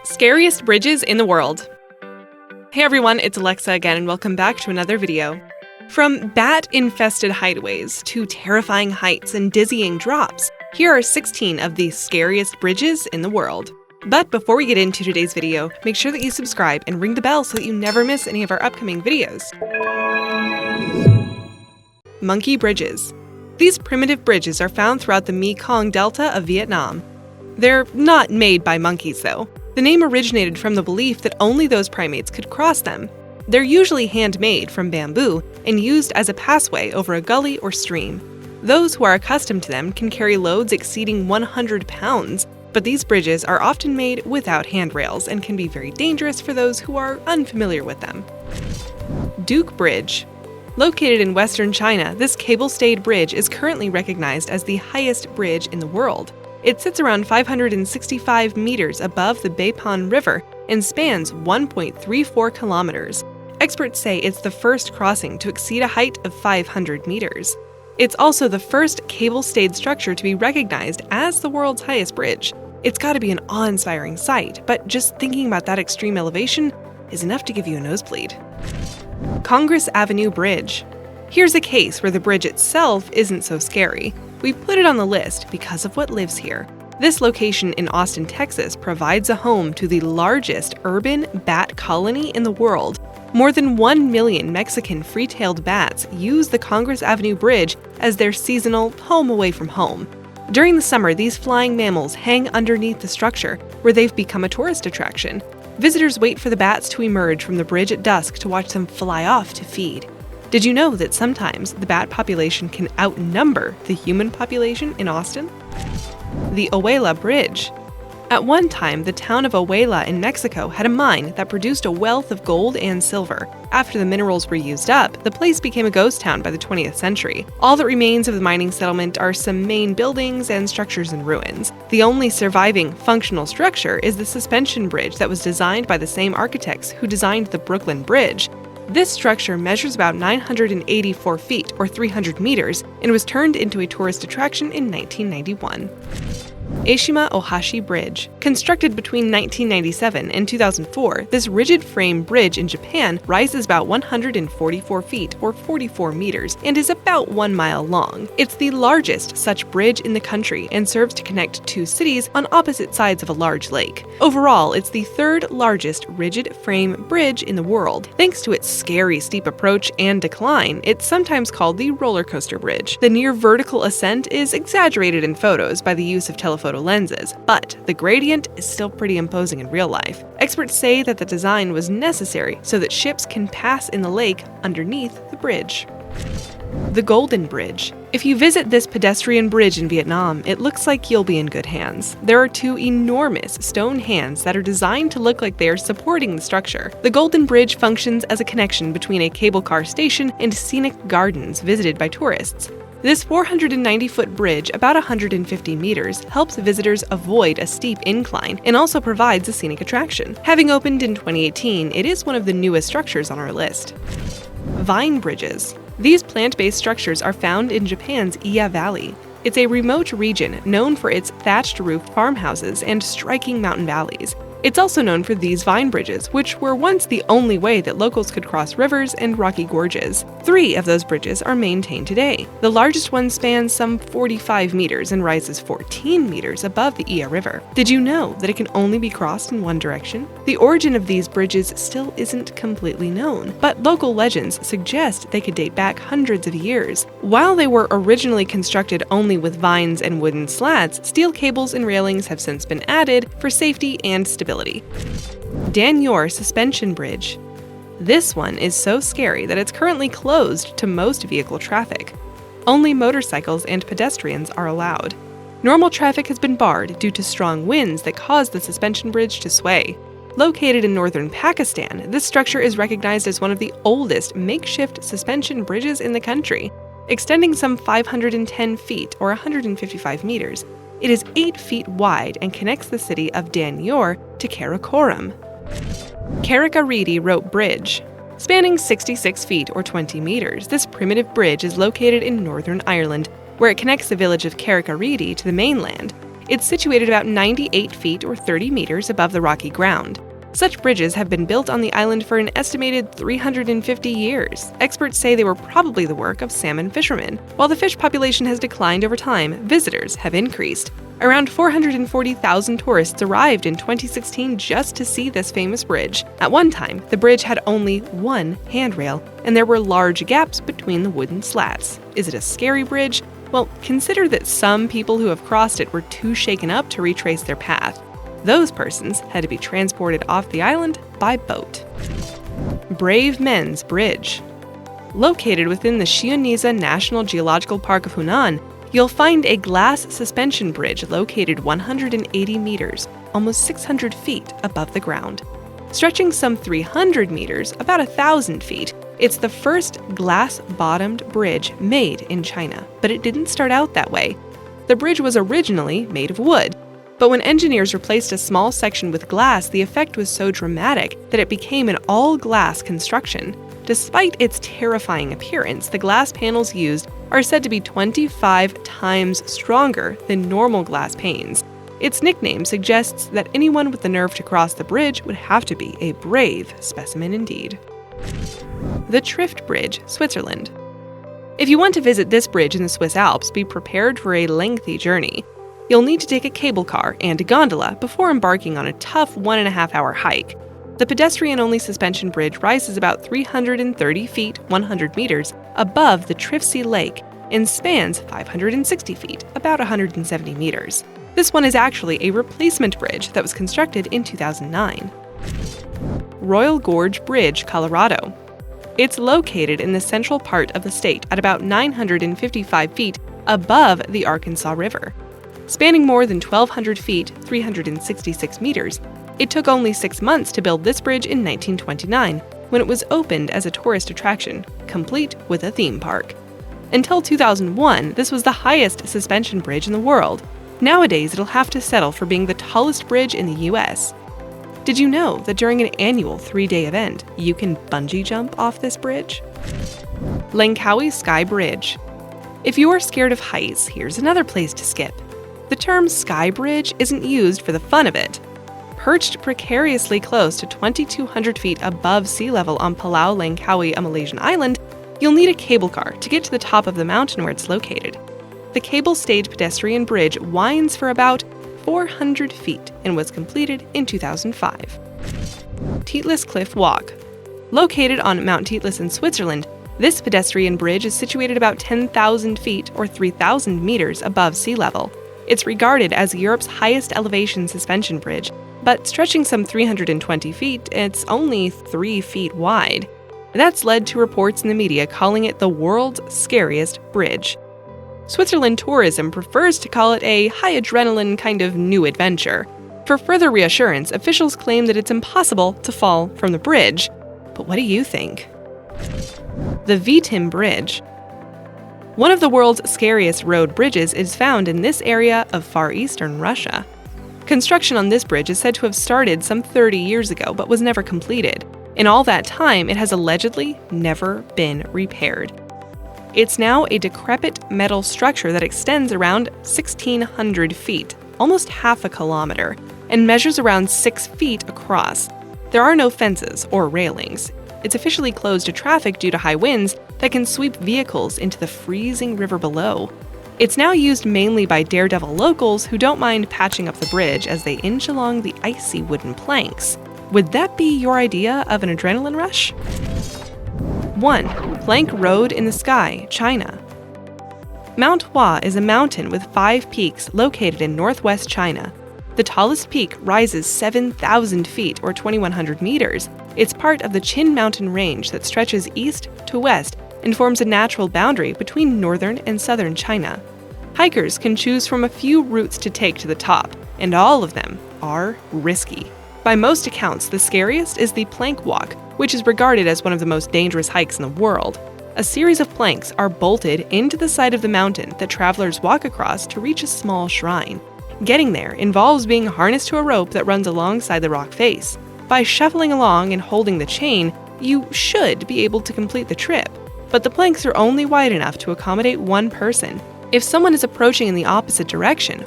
Scariest bridges in the world. Hey everyone, it's Alexa again and welcome back to another video. From bat-infested hideaways to terrifying heights and dizzying drops, here are 16 of the scariest bridges in the world. But before we get into today's video, make sure that you subscribe and ring the bell so that you never miss any of our upcoming videos. Monkey bridges. These primitive bridges are found throughout the Mekong Delta of Vietnam. They're not made by monkeys though. The name originated from the belief that only those primates could cross them. They're usually handmade from bamboo and used as a passway over a gully or stream. Those who are accustomed to them can carry loads exceeding 100 pounds, but these bridges are often made without handrails and can be very dangerous for those who are unfamiliar with them. Duke Bridge. Located in western China, this cable-stayed bridge is currently recognized as the highest bridge in the world. It sits around 565 meters above the Beipan River and spans 1.34 kilometers. Experts say it's the first crossing to exceed a height of 500 meters. It's also the first cable-stayed structure to be recognized as the world's highest bridge. It's got to be an awe-inspiring sight, but just thinking about that extreme elevation is enough to give you a nosebleed. Congress Avenue Bridge. Here's a case where the bridge itself isn't so scary. We put it on the list because of what lives here. This location in Austin, Texas provides a home to the largest urban bat colony in the world. More than 1 million Mexican free-tailed bats use the Congress Avenue Bridge as their seasonal home away from home. During the summer, these flying mammals hang underneath the structure, where they've become a tourist attraction. Visitors wait for the bats to emerge from the bridge at dusk to watch them fly off to feed. Did you know that sometimes the bat population can outnumber the human population in Austin? The Ohashi Bridge. At one time, the town of Ohashi in Mexico had a mine that produced a wealth of gold and silver. After the minerals were used up, the place became a ghost town by the 20th century. All that remains of the mining settlement are some main buildings and structures in ruins. The only surviving functional structure is the suspension bridge that was designed by the same architects who designed the Brooklyn Bridge. This structure measures about 984 feet, or 300 meters, and was turned into a tourist attraction in 1991. Shima Ohashi Bridge. Constructed between 1997 and 2004, this rigid-frame bridge in Japan rises about 144 feet, or 44 meters, and is about 1 mile long. It's the largest such bridge in the country and serves to connect two cities on opposite sides of a large lake. Overall, it's the third largest rigid-frame bridge in the world. Thanks to its scary steep approach and decline, it's sometimes called the roller coaster bridge. The near vertical ascent is exaggerated in photos by the use of telephoto lenses, but the gradient is still pretty imposing in real life. Experts say that the design was necessary so that ships can pass in the lake underneath the bridge. The Golden Bridge. If you visit this pedestrian bridge in Vietnam, it looks like you'll be in good hands. There are two enormous stone hands that are designed to look like they are supporting the structure. The Golden Bridge functions as a connection between a cable car station and scenic gardens visited by tourists. This 490-foot bridge, about 150 meters, helps visitors avoid a steep incline and also provides a scenic attraction. Having opened in 2018, it is one of the newest structures on our list. Vine bridges. These plant-based structures are found in Japan's Iya Valley. It's a remote region known for its thatched-roof farmhouses and striking mountain valleys. It's also known for these vine bridges, which were once the only way that locals could cross rivers and rocky gorges. 3 of those bridges are maintained today. The largest one spans some 45 meters and rises 14 meters above the Iya River. Did you know that it can only be crossed in one direction? The origin of these bridges still isn't completely known, but local legends suggest they could date back hundreds of years. While they were originally constructed only with vines and wooden slats, steel cables and railings have since been added for safety and stability. Dan Yor Suspension Bridge. This one is so scary that it's currently closed to most vehicle traffic. Only motorcycles and pedestrians are allowed. Normal traffic has been barred due to strong winds that cause the suspension bridge to sway. Located in northern Pakistan, this structure is recognized as one of the oldest makeshift suspension bridges in the country, extending some 510 feet or 155 meters. It is 8 feet wide and connects the city of Dan Yor to Karakoram. CarrickaRee Rope Bridge. Spanning 66 feet or 20 meters, this primitive bridge is located in Northern Ireland, where it connects the village of CarrickaRee to the mainland. It's situated about 98 feet or 30 meters above the rocky ground. Such bridges have been built on the island for an estimated 350 years. Experts say they were probably the work of salmon fishermen. While the fish population has declined over time, visitors have increased. Around 440,000 tourists arrived in 2016 just to see this famous bridge. At one time, the bridge had only one handrail, and there were large gaps between the wooden slats. Is it a scary bridge? Well, consider that some people who have crossed it were too shaken up to retrace their path. Those persons had to be transported off the island by boat. Brave Men's Bridge. Located within the Shie-nee-zah National Geological Park of Hunan, you'll find a glass suspension bridge located 180 meters, almost 600 feet above the ground. Stretching some 300 meters, about 1,000 feet, it's the first glass-bottomed bridge made in China, but it didn't start out that way. The bridge was originally made of wood, but when engineers replaced a small section with glass, the effect was so dramatic that it became an all-glass construction. Despite its terrifying appearance, the glass panels used are said to be 25 times stronger than normal glass panes. Its nickname suggests that anyone with the nerve to cross the bridge would have to be a brave specimen indeed. The Trift Bridge, Switzerland. If you want to visit this bridge in the Swiss Alps, be prepared for a lengthy journey. You'll need to take a cable car and a gondola before embarking on a tough 1.5-hour hike. The pedestrian-only suspension bridge rises about 330 feet, 100 meters, above the Triftsee Lake and spans 560 feet, about 170 meters. This one is actually a replacement bridge that was constructed in 2009. Royal Gorge Bridge, Colorado. It's located in the central part of the state at about 955 feet above the Arkansas River. Spanning more than 1,200 feet, 366 meters, it took only 6 months to build this bridge in 1929, when it was opened as a tourist attraction, complete with a theme park. Until 2001, this was the highest suspension bridge in the world. Nowadays, it'll have to settle for being the tallest bridge in the US. Did you know that during an annual 3-day event, you can bungee jump off this bridge? Langkawi Sky Bridge. If you are scared of heights, here's another place to skip. The term sky bridge isn't used for the fun of it. Perched precariously close to 2,200 feet above sea level on Palau Langkawi, a Malaysian island, you'll need a cable car to get to the top of the mountain where it's located. The cable-stayed pedestrian bridge winds for about 400 feet and was completed in 2005. Tethys Cliff Walk. Located on Mount Tethys in Switzerland, this pedestrian bridge is situated about 10,000 feet or 3,000 meters above sea level. It's regarded as Europe's highest elevation suspension bridge, but stretching some 320 feet, it's only 3 feet wide. That's led to reports in the media calling it the world's scariest bridge. Switzerland tourism prefers to call it a high-adrenaline kind of new adventure. For further reassurance, officials claim that it's impossible to fall from the bridge. But what do you think? The V10 Bridge. One of the world's scariest road bridges is found in this area of far eastern Russia. Construction on this bridge is said to have started some 30 years ago, but was never completed. In all that time, it has allegedly never been repaired. It's now a decrepit metal structure that extends around 1,600 feet, almost half a kilometer, and measures around 6 feet across. There are no fences or railings. It's officially closed to traffic due to high winds that can sweep vehicles into the freezing river below. It's now used mainly by daredevil locals who don't mind patching up the bridge as they inch along the icy wooden planks. Would that be your idea of an adrenaline rush? 1. Plank Road in the Sky, China. Mount Hua is a mountain with 5 peaks located in northwest China. The tallest peak rises 7,000 feet or 2,100 meters. It's part of the Qin Mountain Range that stretches east to west and forms a natural boundary between northern and southern China. Hikers can choose from a few routes to take to the top, and all of them are risky. By most accounts, the scariest is the plank walk, which is regarded as one of the most dangerous hikes in the world. A series of planks are bolted into the side of the mountain that travelers walk across to reach a small shrine. Getting there involves being harnessed to a rope that runs alongside the rock face. By shuffling along and holding the chain, you should be able to complete the trip, but the planks are only wide enough to accommodate one person. If someone is approaching in the opposite direction,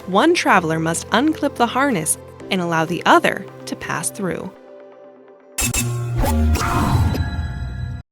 one traveler must unclip the harness and allow the other to pass through.